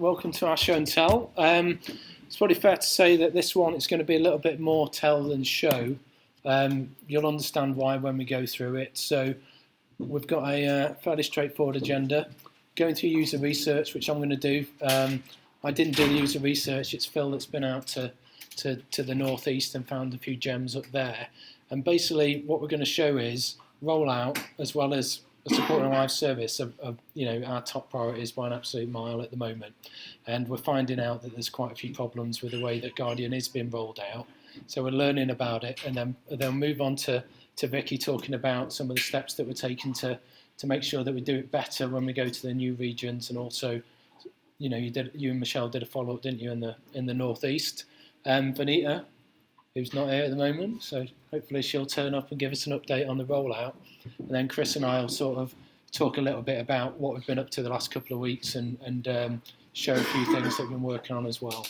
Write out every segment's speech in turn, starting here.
welcome to our show and tell. It's probably fair to say that this one is going to be a little bit more tell than show. You'll understand why when we go through it. So we've got a fairly straightforward agenda. Going through user research, which I'm going to do. I didn't do the user research. It's Phil that's been out to the northeast and found a few gems up there. And basically what we're going to show is rollout as well as supporting a live service of our top priorities by an absolute mile at the moment. And we're finding out that there's quite a few problems with the way that Guardian is being rolled out. So we're learning about it, and then move on to Vicky talking about some of the steps that we're taking to make sure that we do it better when we go to the new regions. And also, you and Michelle did a follow-up, didn't you, in the northeast? Vanita, who's not here at the moment, so hopefully she'll turn up and give us an update on the rollout. And then Chris and I will sort of talk a little bit about what we've been up to the last couple of weeks and show a few things that we've been working on as well.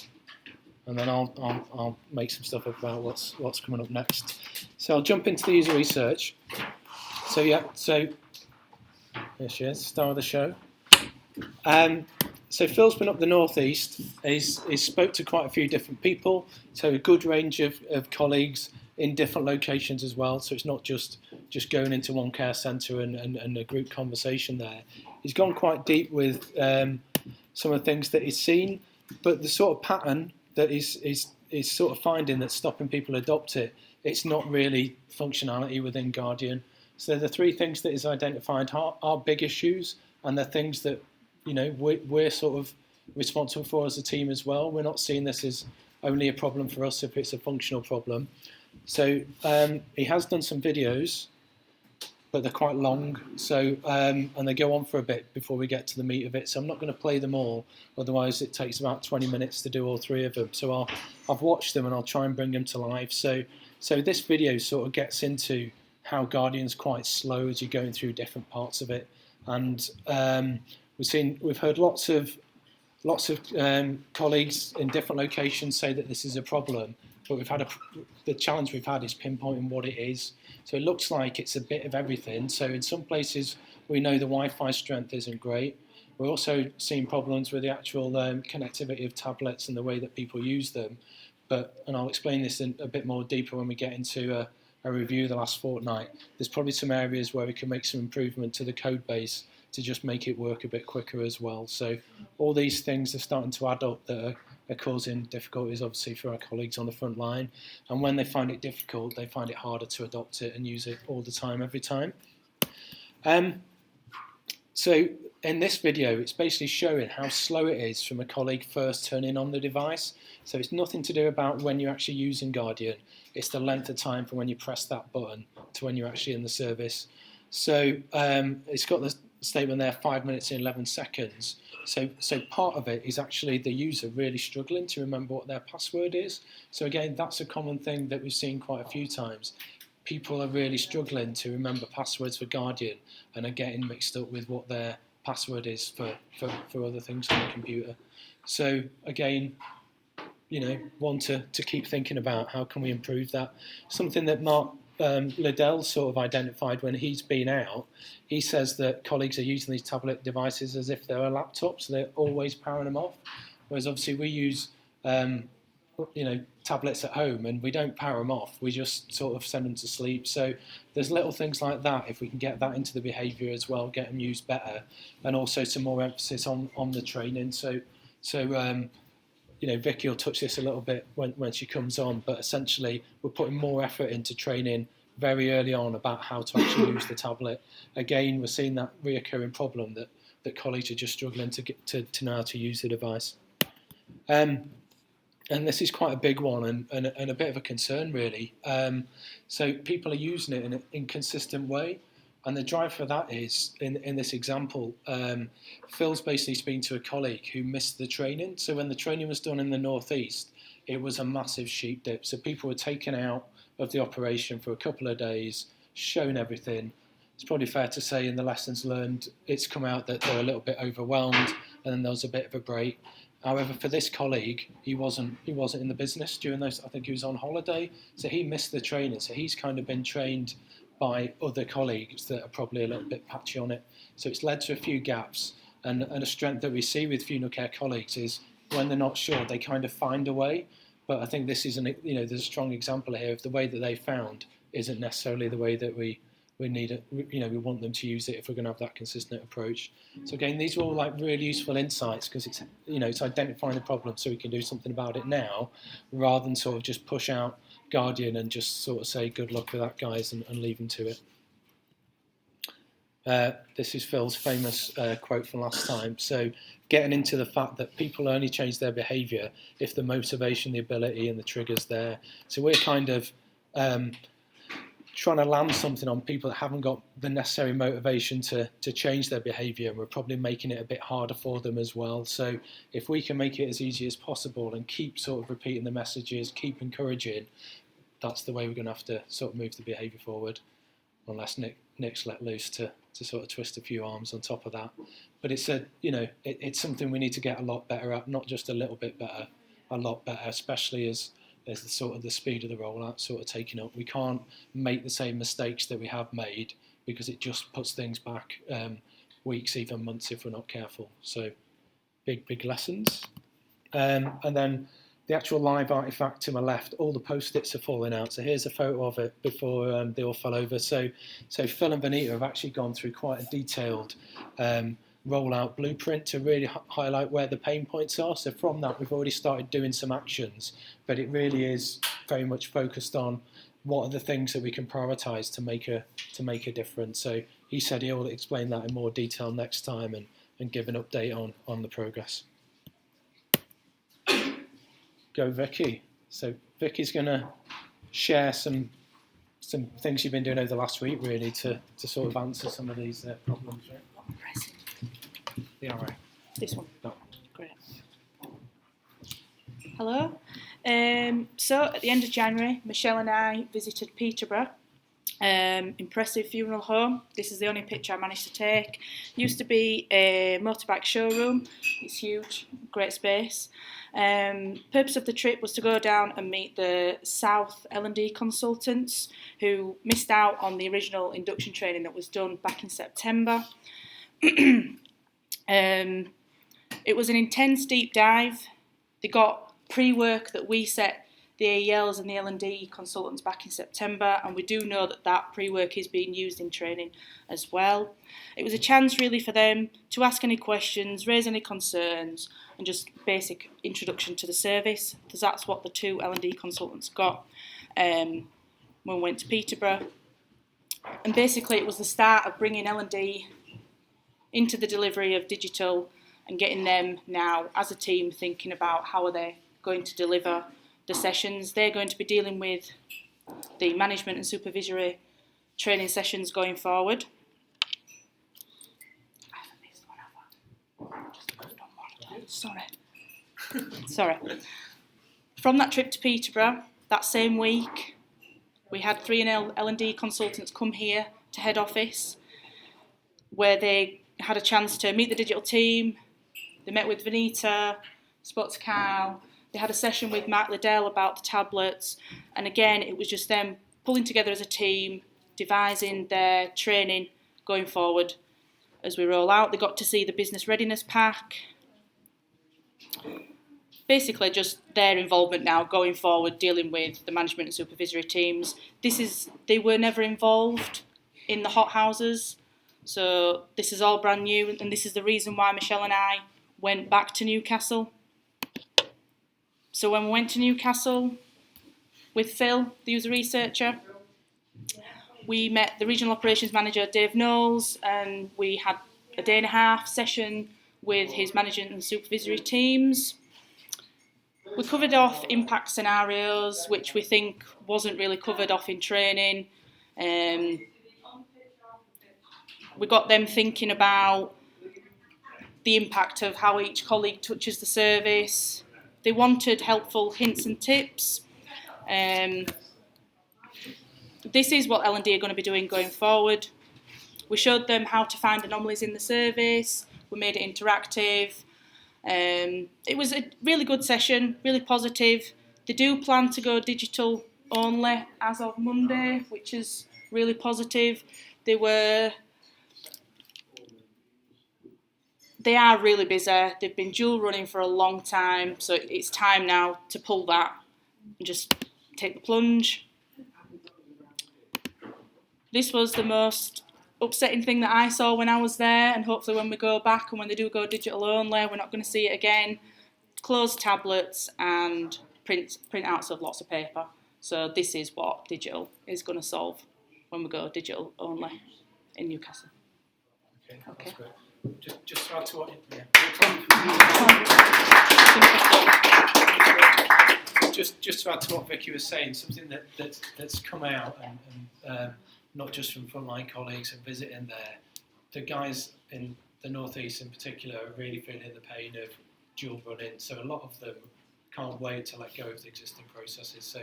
And then I'll make some stuff up about what's coming up next. So I'll jump into the user research. So here she is, star of the show. So Phil's been up the northeast. He's spoke to quite a few different people, so a good range of colleagues in different locations as well. So it's not just going into one care centre and a group conversation there. He's gone quite deep with some of the things that he's seen, but the sort of pattern that he's sort of finding that's stopping people adopt it, it's not really functionality within Guardian. So the three things that he's identified are big issues, and they're things that we're sort of responsible for as a team as well. We're not seeing this as only a problem for us if it's a functional problem. So he has done some videos, but they're quite long. So and they go on for a bit before we get to the meat of it. So I'm not going to play them all. Otherwise, it takes about 20 minutes to do all three of them. So I've watched them and I'll try and bring them to life. So this video sort of gets into how Guardian's quite slow as you're going through different parts of it, and we've heard lots of colleagues in different locations say that this is a problem, but the challenge we've had is pinpointing what it is. So it looks like it's a bit of everything. So in some places we know the Wi-Fi strength isn't great. We're also seeing problems with the actual connectivity of tablets and the way that people use them. And I'll explain this in a bit more deeper when we get into a review of the last fortnight. There's probably some areas where we can make some improvement to the code base to just make it work a bit quicker as well. So all these things are starting to add up that are causing difficulties, obviously, for our colleagues on the front line. And when they find it difficult, they find it harder to adopt it and use it all the time, every time. So in this video, it's basically showing how slow it is from a colleague first turning on the device. So it's nothing to do about when you're actually using Guardian. It's the length of time from when you press that button to when you're actually in the service. So it's got the statement there, 5 minutes and 11 seconds. So part of it is actually the user really struggling to remember what their password is. So again, that's a common thing that we've seen quite a few times. People are really struggling to remember passwords for Guardian and are getting mixed up with what their password is for other things on the computer. So again, one to keep thinking about how can we improve that. Something that Mark Liddell sort of identified when he's been out. He says that colleagues are using these tablet devices as if they're a laptop, so they're always powering them off. Whereas obviously we use tablets at home and we don't power them off. We just sort of send them to sleep. So there's little things like that. If we can get that into the behaviour as well, get them used better, and also some more emphasis on the training. So Vicky will touch this a little bit when she comes on, but essentially we're putting more effort into training very early on about how to actually use the tablet. Again, we're seeing that reoccurring problem that colleagues are just struggling to know how to use the device. And this is quite a big one and a bit of a concern, really. So people are using it in an inconsistent way. And the drive for that is, in this example, Phil's basically speaking to a colleague who missed the training. So when the training was done in the northeast, it was a massive sheep dip. So people were taken out of the operation for a couple of days, shown everything. It's probably fair to say in the lessons learned, it's come out that they're a little bit overwhelmed, and then there was a bit of a break. However, for this colleague, he wasn't in the business during those. I think he was on holiday, so he missed the training. So he's kind of been trained by other colleagues that are probably a little bit patchy on it. So it's led to a few gaps. And a strength that we see with funeral care colleagues is when they're not sure, they kind of find a way. But I think this is there's a strong example here of the way that they found isn't necessarily the way that we need it. We want them to use it if we're going to have that consistent approach. So again, these are all like really useful insights because it's identifying the problem so we can do something about it now, rather than sort of just push out Guardian and just sort of say good luck with that, guys, and leave them to it. This is Phil's famous quote from last time. So getting into the fact that people only change their behaviour if the motivation, the ability and the trigger's there. So we're kind of trying to land something on people that haven't got the necessary motivation to change their behaviour, and we're probably making it a bit harder for them as well. So if we can make it as easy as possible and keep sort of repeating the messages, keep encouraging, that's the way we're going to have to sort of move the behaviour forward, unless Nick's let loose to sort of twist a few arms on top of that. But it's it's something we need to get a lot better at, not just a little bit better, a lot better, especially as the sort of the speed of the rollout sort of taking up. We can't make the same mistakes that we have made because it just puts things back weeks, even months if we're not careful. So big lessons. And then the actual live artifact to my left, all the post-its are falling out. So here's a photo of it before they all fell over. So Phil and Benita have actually gone through quite a detailed rollout blueprint to really highlight where the pain points are. So from that, we've already started doing some actions, but it really is very much focused on what are the things that we can prioritise to make a difference. So he said he'll explain that in more detail next time and give an update on the progress. Go Vicky. So Vicky's going to share some things you've been doing over the last week, really, to sort of answer some of these problems. Right? The arrow. This one. No. Great. Hello. So at the end of January, Michelle and I visited Peterborough. Impressive funeral home. This is the only picture I managed to take. Used to be a motorbike showroom. It's huge, great space. Purpose of the trip was to go down and meet the South L&D consultants who missed out on the original induction training that was done back in September. It was an intense deep dive. They got pre-work that we set the AELs and the L&D consultants back in September, and we do know that pre-work is being used in training as well. It was a chance really for them to ask any questions, raise any concerns, and just basic introduction to the service, because that's what the two L&D consultants got when we went to Peterborough. And basically it was the start of bringing L&D into the delivery of digital and getting them now as a team thinking about how are they going to deliver the sessions. They're going to be dealing with the management and supervisory training sessions going forward. I haven't missed one, have I? Just done one. Sorry. From that trip to Peterborough, that same week, we had 3 L&D consultants come here to head office, where they had a chance to meet the digital team. They met with Venita, spoke to Carl. They had a session with Mark Liddell about the tablets, and again it was just them pulling together as a team, devising their training going forward as we roll out. They got to see the business readiness pack. Basically just their involvement now going forward, dealing with the management and supervisory teams. They were never involved in the hot houses, so this is all brand new, and this is the reason why Michelle and I went back to Newcastle. So when we went to Newcastle with Phil, the user researcher, we met the regional operations manager, Dave Knowles, and we had a 1.5-day session with his management and supervisory teams. We covered off impact scenarios, which we think wasn't really covered off in training. We got them thinking about the impact of how each colleague touches the service. They wanted helpful hints and tips. This is what L&D are going to be doing going forward. We showed them how to find anomalies in the service. We made it interactive. It was a really good session, really positive. They do plan to go digital only as of Monday, which is really positive. They were they are really busy. They've been dual running for a long time, so it's time now to pull that and just take the plunge. This was the most upsetting thing that I saw when I was there, and hopefully when we go back and when they do go digital only, we're not going to see it again. Closed tablets and printouts of lots of paper. So this is what digital is going to solve when we go digital only in Newcastle. Okay. That's great. Just to add to what just to add to what Vicky was saying, something that's come out and not just from frontline colleagues and visiting there, the guys in the northeast in particular are really feeling the pain of dual running. So a lot of them can't wait to let go of the existing processes. So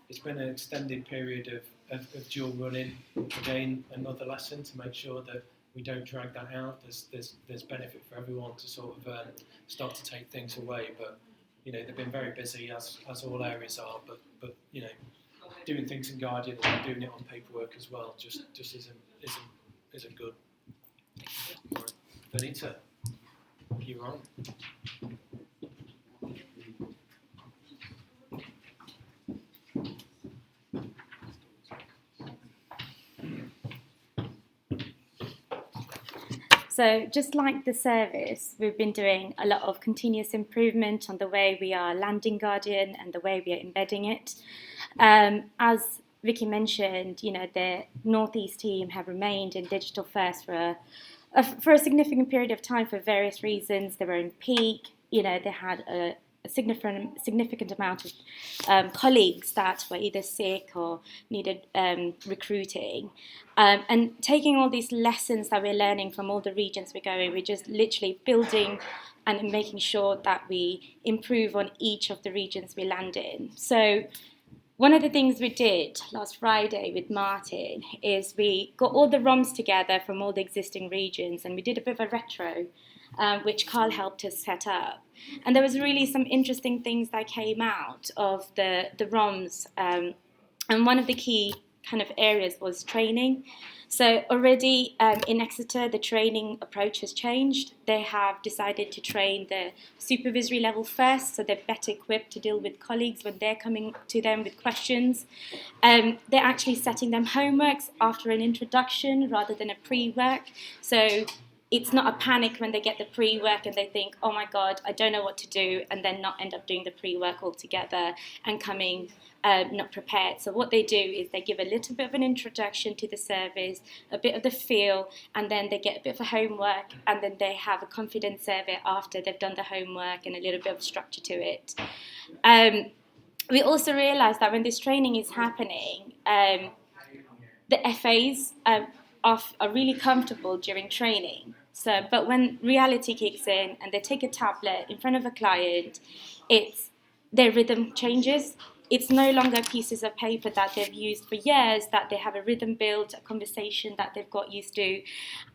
it's been an extended period of dual running. Again, another lesson to make sure that we don't drag that out. There's benefit for everyone to sort of start to take things away. But they've been very busy as all areas are. But doing things in Guardian and doing it on paperwork as well just isn't good. Right. Benita, you're on. So just like the service, we've been doing a lot of continuous improvement on the way we are landing Guardian and the way we are embedding it. As Vicky mentioned, the Northeast team have remained in digital first for a significant period of time for various reasons. They were in peak, they had a significant amount of colleagues that were either sick or needed recruiting. And taking all these lessons that we're learning from all the regions we're just literally building and making sure that we improve on each of the regions we land in. So one of the things we did last Friday with Martin is we got all the ROMs together from all the existing regions and we did a bit of a retro, which Carl helped us set up. And there was really some interesting things that came out of the ROMs. And one of the key kind of areas was training. So already in Exeter, the training approach has changed. They have decided to train the supervisory level first, so they're better equipped to deal with colleagues when they're coming to them with questions. They're actually setting them homeworks after an introduction rather than a pre-work. So it's not a panic when they get the pre-work and they think, oh my God, I don't know what to do, and then not end up doing the pre-work altogether and coming not prepared. So what they do is they give a little bit of an introduction to the service, a bit of the feel, and then they get a bit of a homework, and then they have a confidence survey after they've done the homework and a little bit of structure to it. We also realised that when this training is happening, the FAs are really comfortable during training. So, but when reality kicks in and they take a tablet in front of a client, their rhythm changes. It's no longer pieces of paper that they've used for years, that they have a rhythm built, a conversation that they've got used to,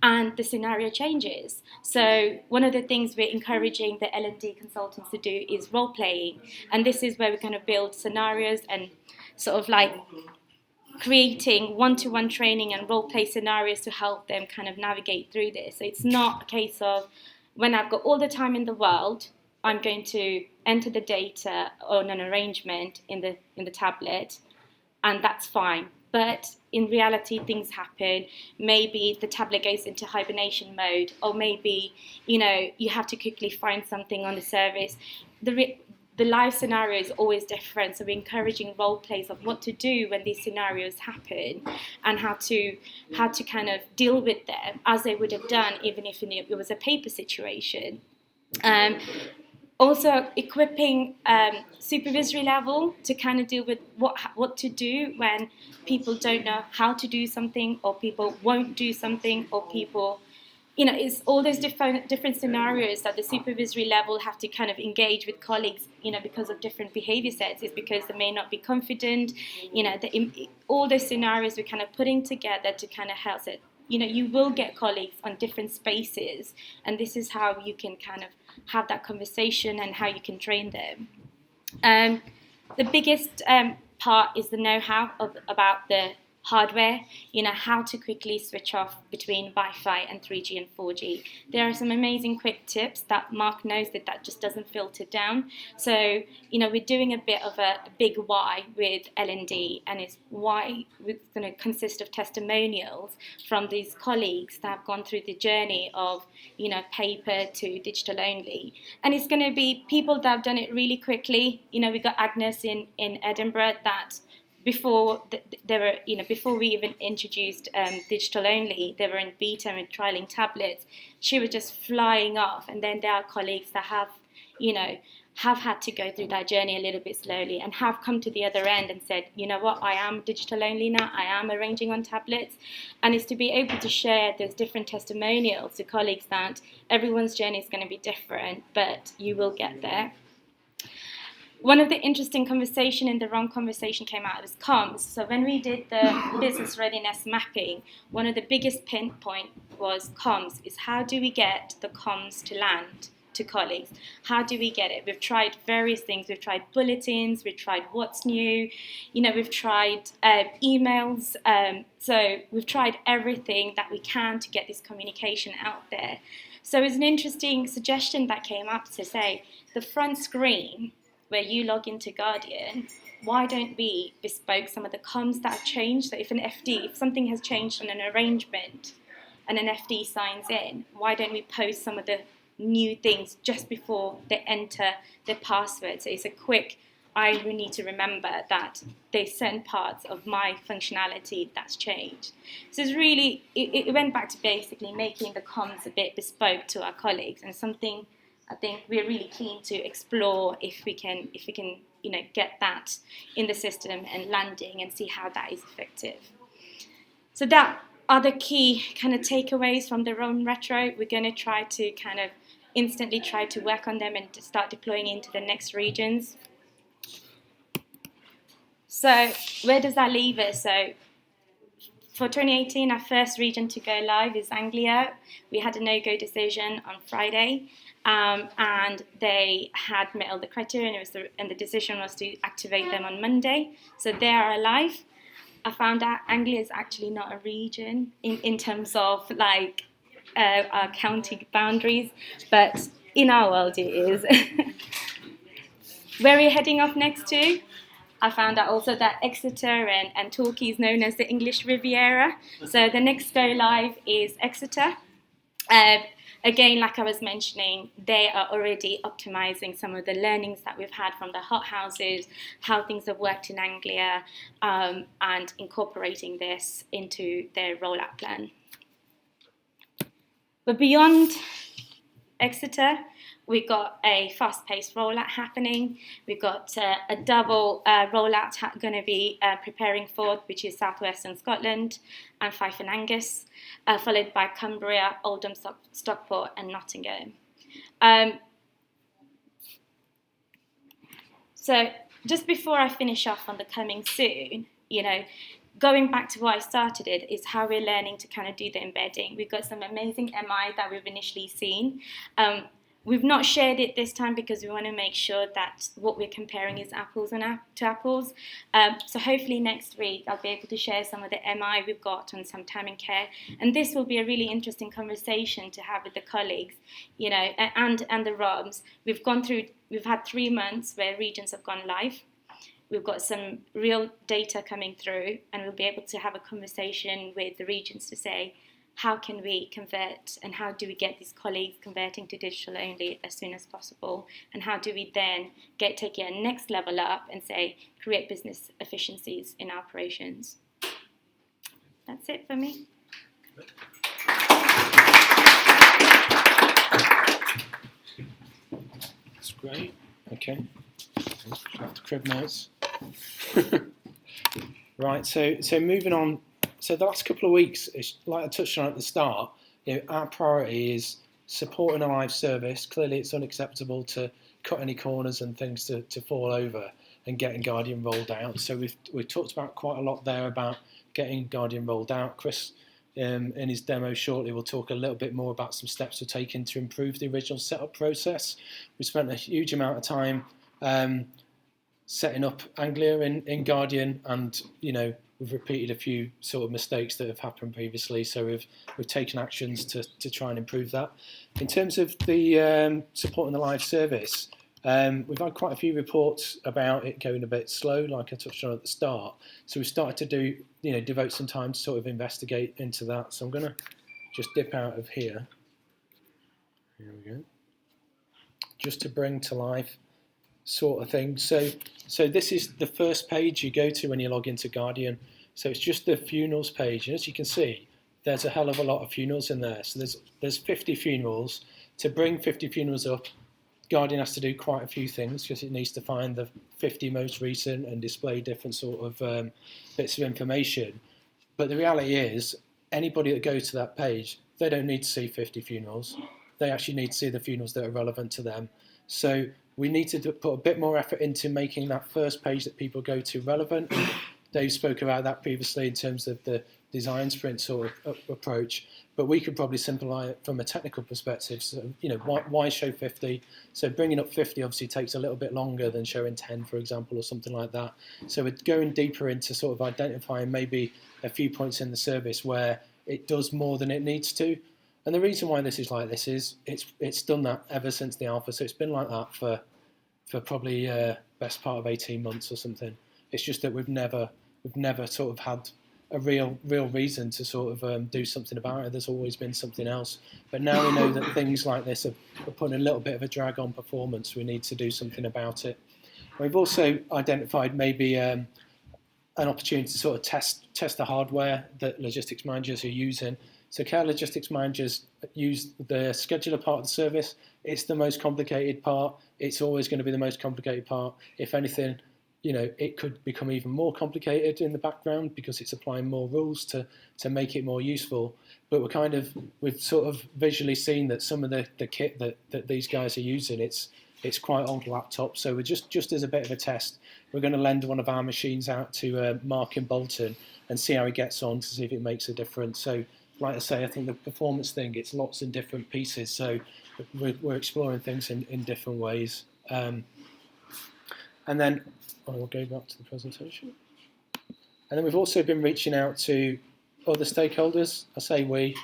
and the scenario changes. So one of the things we're encouraging the L&D consultants to do is role playing. And this is where we're going to build scenarios and sort of like creating one-to-one training and role-play scenarios to help them kind of navigate through this. So it's not a case of when I've got all the time in the world, I'm going to enter the data on an arrangement in the tablet, and that's fine. But in reality, things happen. Maybe the tablet goes into hibernation mode, or maybe you have to quickly find something on the service. The live scenario is always different, so we're encouraging role plays of what to do when these scenarios happen and how to kind of deal with them as they would have done even if it was a paper situation. Also equipping supervisory level to kind of deal with what to do when people don't know how to do something, or people won't do something, or people, it's all those different scenarios that the supervisory level have to kind of engage with colleagues, because of different behaviour sets. It's because they may not be confident, all those scenarios we're kind of putting together to kind of help it. You will get colleagues on different spaces, and this is how you can kind of have that conversation and how you can train them. The biggest part is the know-how about the hardware, how to quickly switch off between Wi-Fi and 3G and 4G. There are some amazing quick tips that Mark knows that just doesn't filter down. So, we're doing a bit of a big why with L&D, and it's why it's going to consist of testimonials from these colleagues that have gone through the journey of, paper to digital only. And it's going to be people that have done it really quickly. We got Agnes in Edinburgh that before before we even introduced digital only, they were in beta and trialing tablets. She was just flying off, and then there are colleagues that have had to go through that journey a little bit slowly and have come to the other end and said, what, I am digital only now, I am arranging on tablets. And it's to be able to share those different testimonials to colleagues that everyone's journey is going to be different, but you will get there. One of the interesting conversation in the wrong conversation came out was comms. So when we did the business readiness mapping, one of the biggest pinpoint was comms, is how do we get the comms to land to colleagues? How do we get it? We've tried various things. We've tried bulletins, we've tried what's new, we've tried emails. So we've tried everything that we can to get this communication out there. So it's an interesting suggestion that came up to say, the front screen where you log into Guardian, why don't we bespoke some of the comms that have changed? So if something has changed on an arrangement and an FD signs in, why don't we post some of the new things just before they enter their password? So it's a quick, I will need to remember that there's certain parts of my functionality that's changed. So it's really, it went back to basically making the comms a bit bespoke to our colleagues, and something I think we're really keen to explore if we can get that in the system and landing and see how that is effective. So that are the key kind of takeaways from the Rome Retro. We're going to try to kind of instantly try to work on them and to start deploying into the next regions. So where does that leave us? So for 2018, our first region to go live is Anglia. We had a no-go decision on Friday. And they had met all the criteria, and the decision was to activate them on Monday. So they are live. I found out Anglia is actually not a region in terms of our county boundaries, but in our world it is. Where we're heading off next to, I found out also that Exeter and Torquay is known as the English Riviera. So the next go live is Exeter. Again, like I was mentioning, they are already optimizing some of the learnings that we've had from the hothouses, how things have worked in Anglia, and incorporating this into their rollout plan. But beyond Exeter, we've got a fast-paced rollout happening. We've got a double rollout going to be preparing for, which is southwestern Scotland and Fife and Angus, followed by Cumbria, Oldham, Stockport and Nottingham. So just before I finish off on the coming soon, going back to what I started it, is how we're learning to kind of do the embedding. We've got some amazing MI that we've initially seen. We've not shared it this time because we want to make sure that what we're comparing is apples to apples. So hopefully next week I'll be able to share some of the MI we've got on some time and care. And this will be a really interesting conversation to have with the colleagues, and the ROMs. We've had 3 months where regions have gone live. We've got some real data coming through, and we'll be able to have a conversation with the regions to say, how can we convert, and how do we get these colleagues converting to digital only as soon as possible? And how do we then take it a next level up and say, create business efficiencies in our operations? That's it for me. That's great. Okay. Have to crib notes. Right, so moving on. So the last couple of weeks, like I touched on at the start, our priority is supporting a live service. Clearly, it's unacceptable to cut any corners and things to fall over, and getting Guardian rolled out. So we've talked about quite a lot there about getting Guardian rolled out. Chris, in his demo shortly, will talk a little bit more about some steps we're taking to improve the original setup process. We spent a huge amount of time setting up Anglia in Guardian, and we've repeated a few sort of mistakes that have happened previously, so we've taken actions to try and improve that. In terms of the supporting the live service, we've had quite a few reports about it going a bit slow, like I touched on at the start. So we've started to devote some time to sort of investigate into that. So I'm going to just dip out of here. Here we go. Just to bring to life sort of thing. So this is the first page you go to when you log into Guardian. So it's just the funerals page, and as you can see, there's a hell of a lot of funerals in there. So there's 50 funerals. To bring 50 funerals up, Guardian has to do quite a few things because it needs to find the 50 most recent and display different sort of bits of information. But the reality is, anybody that goes to that page, they don't need to see 50 funerals. They actually need to see the funerals that are relevant to them. So we need to put a bit more effort into making that first page that people go to relevant. Dave spoke about that previously in terms of the design sprint sort of approach, but we could probably simplify it from a technical perspective. So, why show 50? So bringing up 50 obviously takes a little bit longer than showing 10, for example, or something like that. So we're going deeper into sort of identifying maybe a few points in the service where it does more than it needs to. And the reason why this is like this is it's done that ever since the alpha. So it's been like that for probably best part of 18 months or something. It's just that we've never sort of had a real reason to sort of do something about it. There's always been something else. But now we know that things like this are putting a little bit of a drag on performance. We need to do something about it. We've also identified maybe an opportunity to sort of test the hardware that logistics managers are using. So care logistics managers use the scheduler part of the service. It's the most complicated part. It's always going to be the most complicated part. If anything, it could become even more complicated in the background because it's applying more rules to make it more useful. But we've sort of visually seen that some of the kit that these guys are using, it's quite old laptops. So we're just as a bit of a test, we're going to lend one of our machines out to Mark in Bolton and see how he gets on to see if it makes a difference. So like I say, I think the performance thing, it's lots in different pieces. So we're exploring things in different ways. And then I will go back to the presentation. And then we've also been reaching out to other stakeholders. I say we,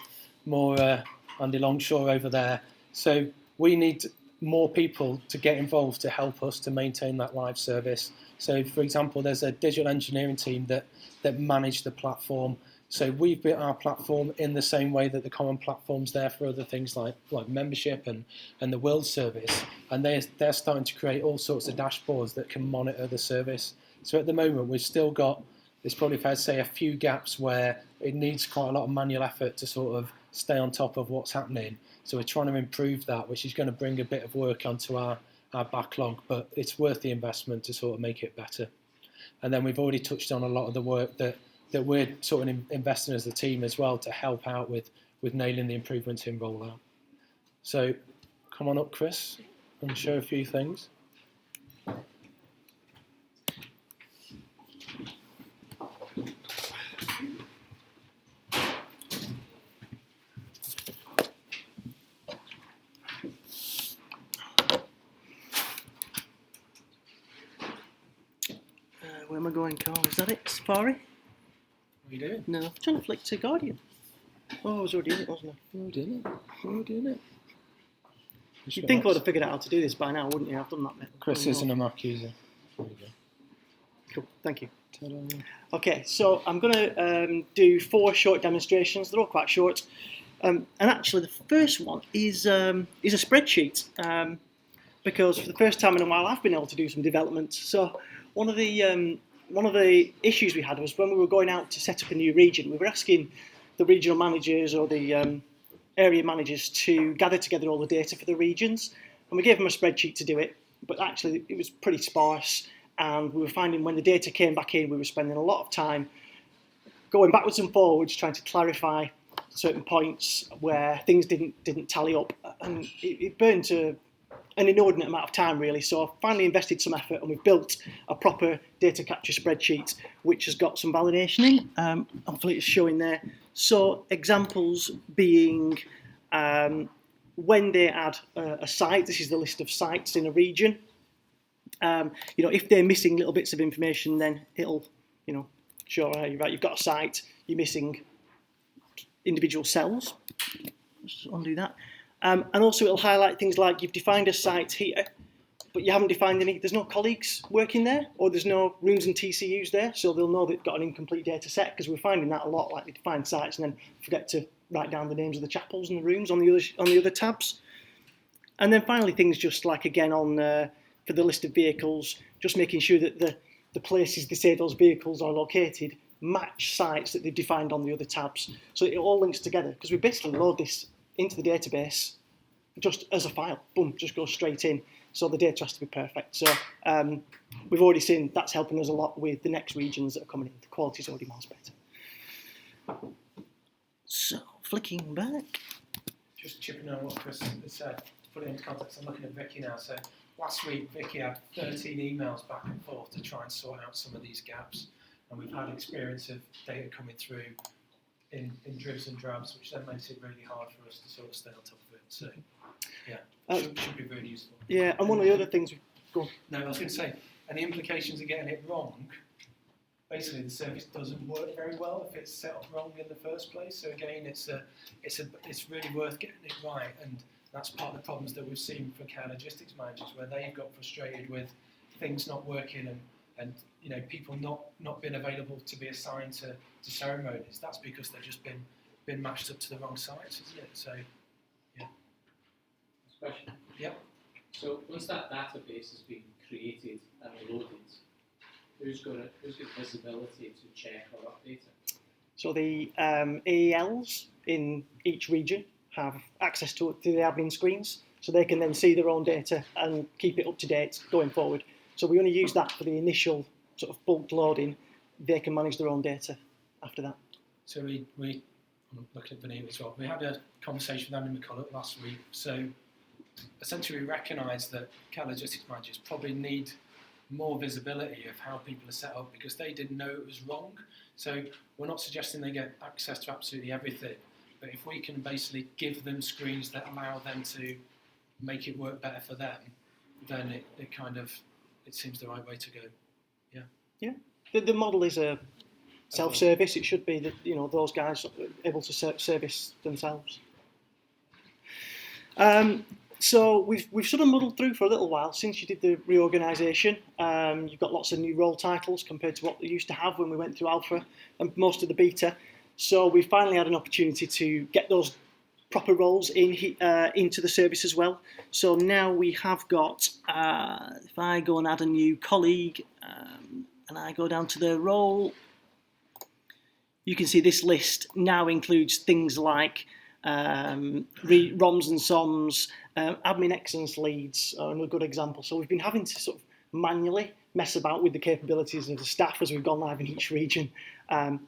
more Andy Longshore over there. So we need more people to get involved to help us to maintain that live service. So for example, there's a digital engineering team that manage the platform. So we've built our platform in the same way that the common platform's there for other things like membership and the World Service. And they're starting to create all sorts of dashboards that can monitor the service. So at the moment, we've still got, it's probably fair to say, a few gaps where it needs quite a lot of manual effort to sort of stay on top of what's happening. So we're trying to improve that, which is going to bring a bit of work onto our backlog, but it's worth the investment to sort of make it better. And then we've already touched on a lot of the work that we're sort of investing as a team as well to help out with nailing the improvements in rollout. So come on up, Chris, and show a few things. Where am I going, Carl? Is that it? Safari? What are you doing? No, I'm trying to flick to Guardian. Oh, I was already in it, wasn't I? We're doing it. We're doing it. You'd think I would have figured out how to do this by now, wouldn't you? I've done that bit. Chris isn't a Mac user. There you go. Cool, thank you. Ta-da. Okay, so I'm going to do 4 short demonstrations. They're all quite short. And actually, the first one is a spreadsheet. Because for the first time in a while, I've been able to do some development. So one of the issues we had was when we were going out to set up a new region, we were asking the regional managers or the area managers to gather together all the data for the regions, and we gave them a spreadsheet to do it, but actually it was pretty sparse, and we were finding when the data came back in, we were spending a lot of time going backwards and forwards trying to clarify certain points where things didn't tally up, and it burned to an inordinate amount of time, really. So I finally invested some effort, and we've built a proper data capture spreadsheet which has got some validation in. Hopefully it's showing there. So examples being when they add a site, this is the list of sites in a region. If they're missing little bits of information, then it'll Sure, right, you've got a site, you're missing individual cells. Let's undo that. And also it'll highlight things like you've defined a site here, but you haven't defined there's no colleagues working there, or there's no rooms and TCUs there, so they'll know they've got an incomplete data set, because we're finding that a lot, like they define sites and then forget to write down the names of the chapels and the rooms on the other tabs. And then finally, things just like, again, on for the list of vehicles, just making sure that the places they say those vehicles are located match sites that they've defined on the other tabs. So it all links together, because we basically load this into the database just as a file. Boom, just goes straight in. So the data has to be perfect. So we've already seen that's helping us a lot with the next regions that are coming in. The quality is already miles better. So flicking back. Just chipping on what Chris has said, to put it into context, I'm looking at Vicky now. So last week, Vicky had 13 emails back and forth to try and sort out some of these gaps. And we've had experience of data coming through in dribs and drabs, which then makes it really hard for us to sort of stay on top of it. So, yeah, should be very useful. Yeah, and one of the other things... Go on. No, I was going to say, and the implications of getting it wrong, basically the service doesn't work very well if it's set up wrong in the first place. So again, it's really worth getting it right, and that's part of the problems that we've seen for care logistics managers, where they've got frustrated with things not working and you know, people not being available to be assigned to ceremonies. That's because they've just been matched up to the wrong sites, isn't it? So, yeah. Next question. Yep. So once that database has been created and loaded, who's got visibility to check or update it? So the AELs in each region have access to the admin screens, so they can then see their own data and keep it up to date going forward. So we only use that for the initial sort of bulk loading. They can manage their own data after that. So we I'm looking at Vanita as well. We had a conversation with Andy McCullough last week. So essentially we recognise that care logistics managers probably need more visibility of how people are set up, because they didn't know it was wrong. So we're not suggesting they get access to absolutely everything, but if we can basically give them screens that allow them to make it work better for them, then it seems the right way to go. Yeah. Yeah. The model is a self-service. It should be that, you know, those guys are able to service themselves. So we've sort of muddled through for a little while since you did the reorganisation. You've got lots of new role titles compared to what we used to have when we went through Alpha and most of the beta. So we finally had an opportunity to get those proper roles into the service as well. So now we have got, if I go and add a new colleague and I go down to the role, you can see this list now includes things like ROMs and SOMs, admin excellence leads are a good example. So we've been having to sort of manually mess about with the capabilities of the staff as we've gone live in each region.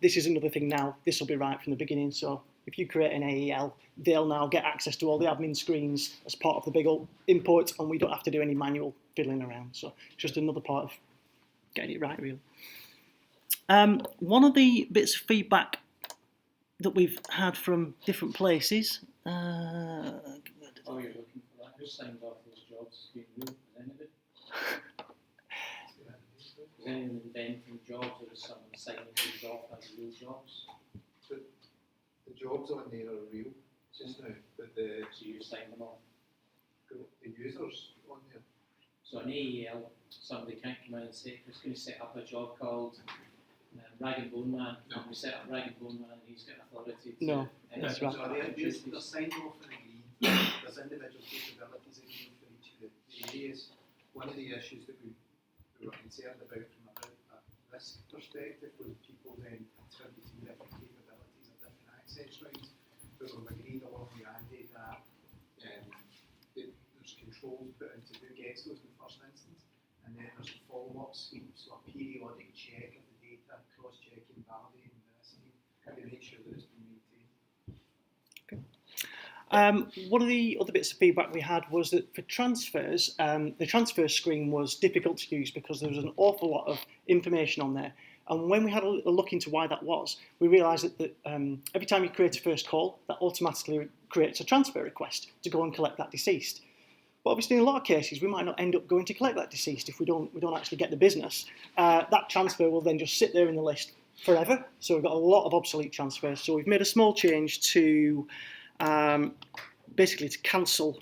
This is another thing now. This will be right from the beginning. So if you create an AEL, they'll now get access to all the admin screens as part of the big old import, and we don't have to do any manual fiddling around. So it's just another part of getting it right, really. One of the bits of feedback that we've had from different places. Oh, you're looking for that. Who signed off those jobs being real? Is anybody? Is anyone inventing jobs, or is someone signing these off as real jobs? But the jobs on there are real just now, but So you sign them off. the users on there. So an AEL, somebody can't come in and say, "We're going to set up a job called Rag and Bone Man." No. We set up Rag and Bone Man, and he's got authority to... No, that's right. So they're signed off and agreed. There's individual capabilities agreed for each of the areas. One of the issues that we were concerned about from a risk perspective was people then attributing different capabilities and different access rights. But we've agreed along with Andy that there's controls put into who gets those in the first instance, and then there's a follow-up scheme, so a periodic check of the data, cross-checking, validating the scheme to make sure that it's been maintained. One of the other bits of feedback we had was that for transfers, the transfer screen was difficult to use because there was an awful lot of information on there. And when we had a look into why that was, we realised that every time you create a first call, that automatically creates a transfer request to go and collect that deceased. But obviously, in a lot of cases, we might not end up going to collect that deceased if we don't actually get the business. That transfer will then just sit there in the list forever. So we've got a lot of obsolete transfers. So we've made a small change to basically to cancel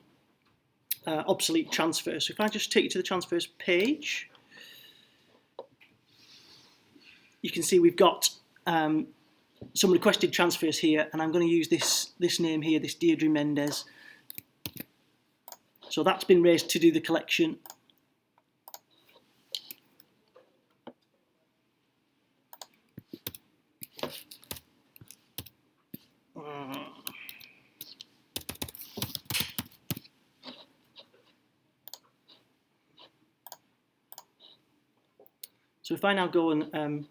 obsolete transfers. So if I just take you to the transfers page, you can see we've got some requested transfers here, and I'm going to use this name here, this Deirdre Mendes. So that's been raised to do the collection. So if I now go and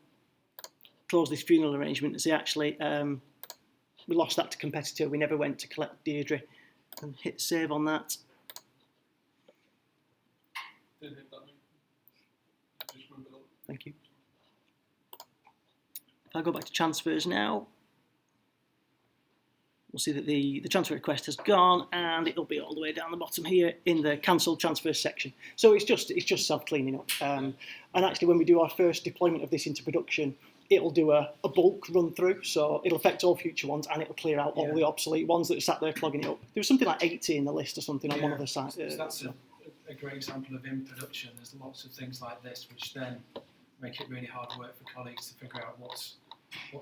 close this funeral arrangement and say actually we lost that to competitor, we never went to collect Deirdre, and hit save on that. Thank you. If I go back to transfers now, we'll see that the transfer request has gone, and it'll be all the way down the bottom here in the cancelled transfers section. So it's just self-cleaning up. And actually, when we do our first deployment of this into production, it'll do a bulk run through, so it'll affect all future ones, and it'll clear out all the obsolete ones that are sat there clogging it up. There was something like 80 in the list or something on one of the sites. So that's a great example of in production. There's lots of things like this which then make it really hard work for colleagues to figure out what's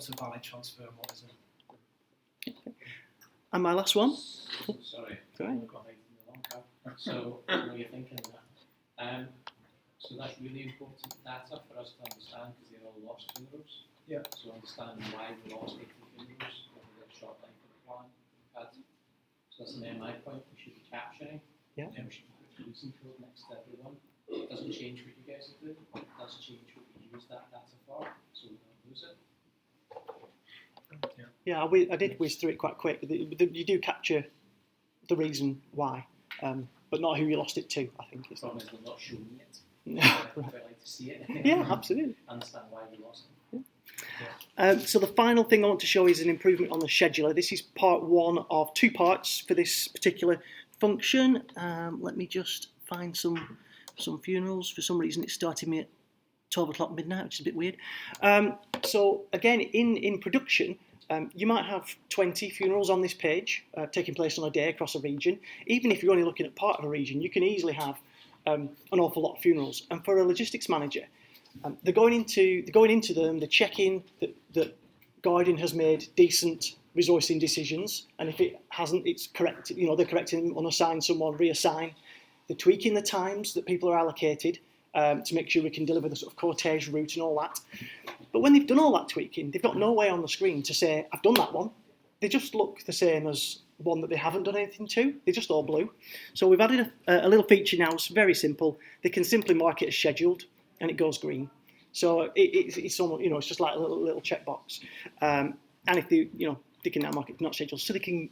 a valid transfer and what isn't. And my last one. Sorry, Sorry. I've got right in the long cap. So, I know you're thinking that. So that's really important data for us to understand because they're all lost funerals. Yeah. So understand why we lost 80 funerals, whether they're short life of the plan we've had. So that's an MI point we should be capturing. Yeah. And we should put the reason code next to everyone. It doesn't change what you guys are doing, it does change what we use that data for, so we don't lose it. Yeah, I did whiz through it quite quick. You do capture the reason why, but not who you lost it to, I think. The problem is they're not showing it. Right. I'd like to see it. Yeah, absolutely. Understand why we lost it. So the final thing I want to show is an improvement on the scheduler. This is part one of 2 parts for this particular function. Let me just find some funerals. For some reason, it's starting me at 12 o'clock midnight, which is a bit weird. So again, in production, you might have 20 funerals on this page taking place on a day across a region. Even if you're only looking at part of a region, you can easily have an awful lot of funerals. And for a logistics manager, they're going into them, they're checking that Guardian has made decent resourcing decisions, and if it hasn't, it's correct. They're correcting, unassign someone, reassign. They're tweaking the times that people are allocated to make sure we can deliver the sort of cortege route and all that. But when they've done all that tweaking, they've got no way on the screen to say, I've done that one. They just look the same as one that they haven't done anything to. They're just all blue. So we've added a little feature now. It's very simple. They can simply mark it as scheduled, and it goes green. So it's almost, it's just like a little checkbox. And if they can now mark it not scheduled, so they can.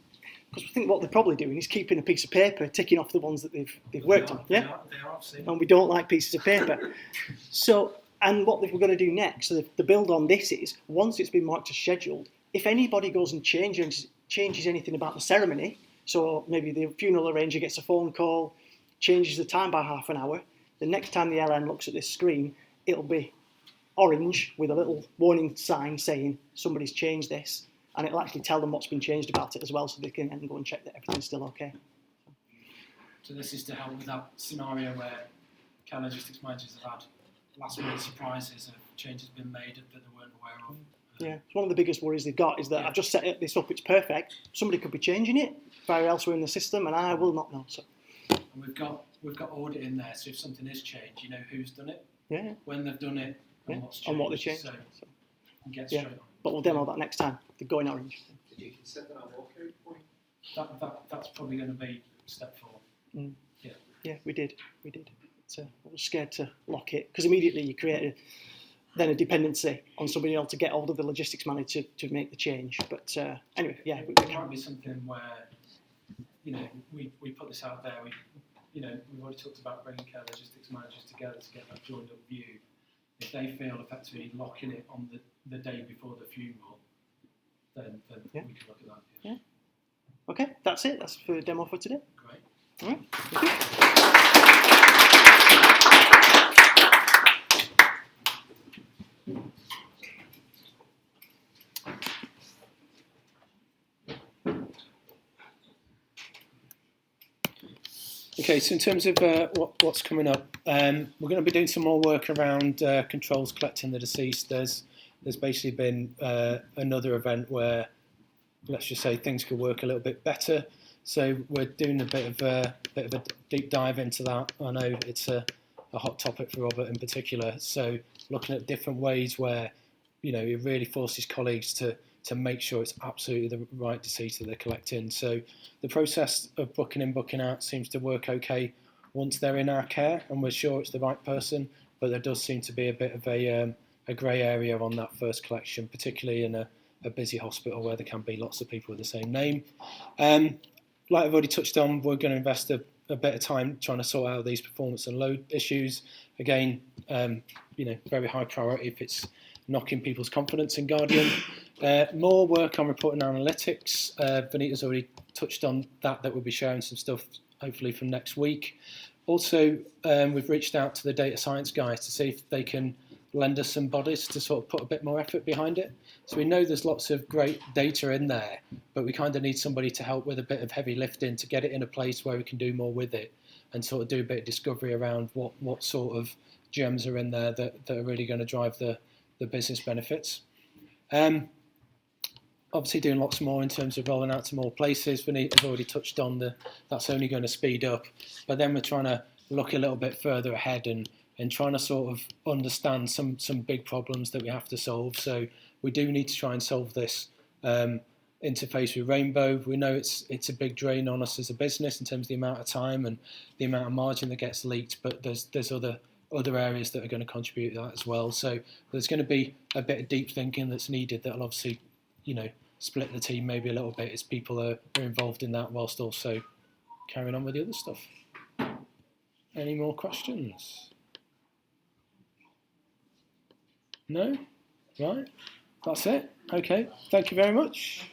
Because I think what they're probably doing is keeping a piece of paper, ticking off the ones that they've worked on. Yeah, They are obviously. and we don't like pieces of paper. So, and what we're going to do next, so the build on this is, once it's been marked as scheduled, if anybody goes and changes anything about the ceremony, so maybe the funeral arranger gets a phone call, changes the time by half an hour, the next time the LN looks at this screen, it'll be orange with a little warning sign saying somebody's changed this, and it'll actually tell them what's been changed about it as well, so they can then go and check that everything's still okay. So this is to help with that scenario where care logistics managers have had last-minute surprises of changes been made that they weren't aware of. Yeah, it's one of the biggest worries they've got is that I've just set this up, it's perfect. Somebody could be changing it far elsewhere in the system, and I will not know. So, And we've got audit in there, so if something is changed, you know who's done it, yeah, when they've done it, and yeah, what's changed. and what they changed. So So, you get Yeah. straight on. but we'll demo that next time. They're going orange. Did you consider a lockout point? That's probably going to be step 4. Yeah, we did. I was scared to lock it because immediately you create then a dependency on somebody else to get hold of the logistics manager to make the change. But anyway, yeah, It might be something where, we put this out there. We've already talked about bringing care logistics managers together to get that joined up view. If they feel effectively locking it on the day before the funeral, then Yeah. we can look at that. Yeah. Okay, that's it. That's for demo for today. Great. All right. Thank you. Okay, so in terms of what's coming up, we're going to be doing some more work around controls collecting the deceased. There's basically been another event where, let's just say, things could work a little bit better. So we're doing a bit of a deep dive into that. I know it's a hot topic for Robert in particular. So looking at different ways where, you know, it really forces colleagues to make sure it's absolutely the right deceased that they're collecting. So the process of booking in, booking out seems to work okay once they're in our care and we're sure it's the right person, but there does seem to be a bit of a grey area on that first collection, particularly in a busy hospital where there can be lots of people with the same name. Like I've already touched on, we're going to invest a bit of time trying to sort out these performance and load issues. Again, you know, very high priority if it's knocking people's confidence in Guardian. More work on reporting analytics. Vanita's already touched on that we'll be sharing some stuff hopefully from next week. Also, we've reached out to the data science guys to see if they can lend us some bodies to sort of put a bit more effort behind it. So we know there's lots of great data in there, but we kind of need somebody to help with a bit of heavy lifting to get it in a place where we can do more with it and sort of do a bit of discovery around what sort of gems are in there that are really going to drive the business benefits. Obviously doing lots more in terms of rolling out to more places. Vanita's already touched on that's only going to speed up, but then we're trying to look a little bit further ahead and trying to sort of understand some big problems that we have to solve. So we do need to try and solve this interface with Rainbow. We know it's a big drain on us as a business in terms of the amount of time and the amount of margin that gets leaked, but there's other areas that are going to contribute to that as well. So there's going to be a bit of deep thinking that's needed that'll obviously, you know, split the team maybe a little bit as people are involved in that whilst also carrying on with the other stuff. Any more questions? No? Right. That's it. Okay. Thank you very much.